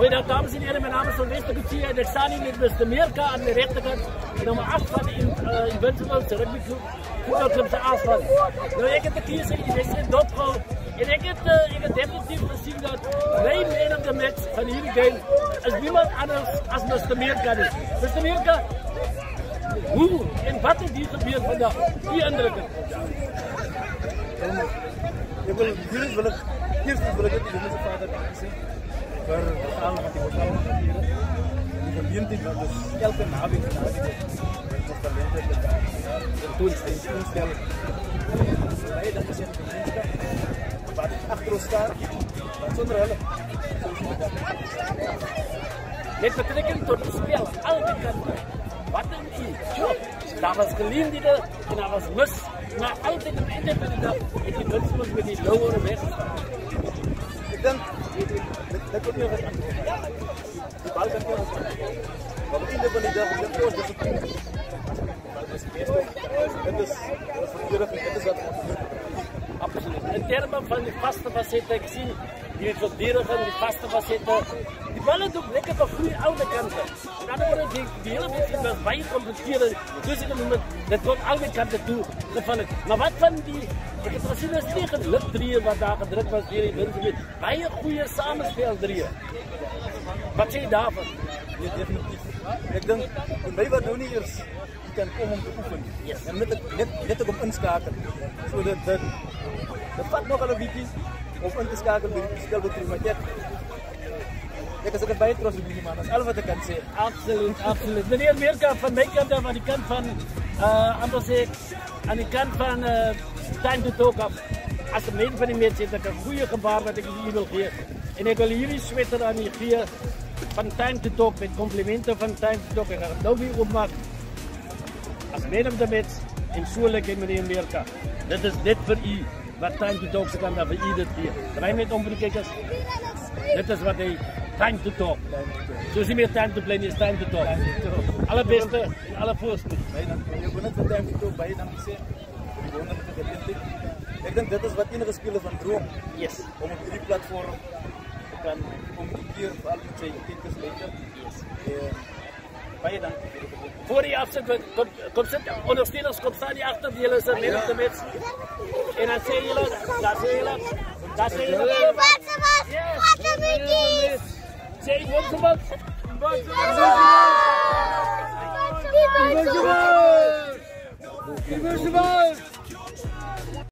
Goedendag dames en heren, mijn naam is Sylvester Coetzee en ik sta hier met Mr. Mirka aan de rechterkant. Nummer 8 van Invincibles, de rugbyvoetbalclub se aanspan. Nou, ik heb de kiezer in de wedstrijd dopgehouden. En ik heb definitief gezien dat mijn man of the match van hierdie game is niemand anders als Mr. Mirka is. Mr. Mirka, hoe en wat is hier gebeurd vandaag? Die indrukken. Ik wil eerst wil ik het de vader zien. Voor de taal wat ik wil die gebied die dus elke naweek dat talent het toen stel wij dat is het wat achter ons staat zonder hulp Met betrekking tot het spel, alle kanten. Wat een job. Daar was geleendhede en daar was mis. Maar altijd aan het einde van de dag heeft die Invincibles met die lowere weg. Ik denk dat komt niet wat aan. Die bal kan komen. Maar op het einde van de dag is het koers dat het het is wat absoluut. In termen van die vaste facetten, ik zie die verdedigen, die vaste facetten. Die ballen doen lekker op goede oude kanten. En dan worden die hele wedstrijd wel bij compenseren. Dus ik noem het, dat wordt oude kanten toe gevallen. Maar wat van die, ik heb gezien dat is tegen lucht drieën wat daar gedrukt was hier in Wintermeer. Bij een goede samenspel drieën. Wat zeg je daarvan? Nee, definitief. Ik denk, bij wat nou niet eerst kan komen om te oefenen. Yes. En net om inschakelen. Zodat dat vat nogal een beetje om in te schakelen bij die spelbetreffing. Maar ik zeg het bij het trots op jullie man, dat is alles wat ik kan zeggen. Absoluut, absoluut. Meneer Mirka, van mijn kant af, aan die kant van Ambersee, aan die kant van Time to Talk af. Als de mening van die mensen zit, dat is een goede gebaar wat ik hier wil geven. En ik wil jullie sweater aan je geven van Time to Talk, met complimenten van Time to Talk. Ik ga het nou weer opmaken. Als man of the match, en zo lekker meneer Mirka. Dit is dit voor u, wat Time to Talk kan dat voor u dit hier. Draai met om voor de kijkers. Dit is wat hij, Time to Talk. Zo is niet meer time to play, is time to talk. Allerbeste en alle voorspoed. Je kon net van Time to Talk bij je dan gezegd. Ik denk dat is wat enige speler van droom. Yes. Om op die platform te kan communiceren, vooral met zijn kinders later. Yes. Bij je dan. Voor die afzet, kom zitten, ondersteuners, kom staan die achter, die jullie zijn mee op de match. En dan zeggen jullie, daar zeggen jullie, daar zeggen jullie. Yes. Zeg, wat ze wat? Wat ze wat?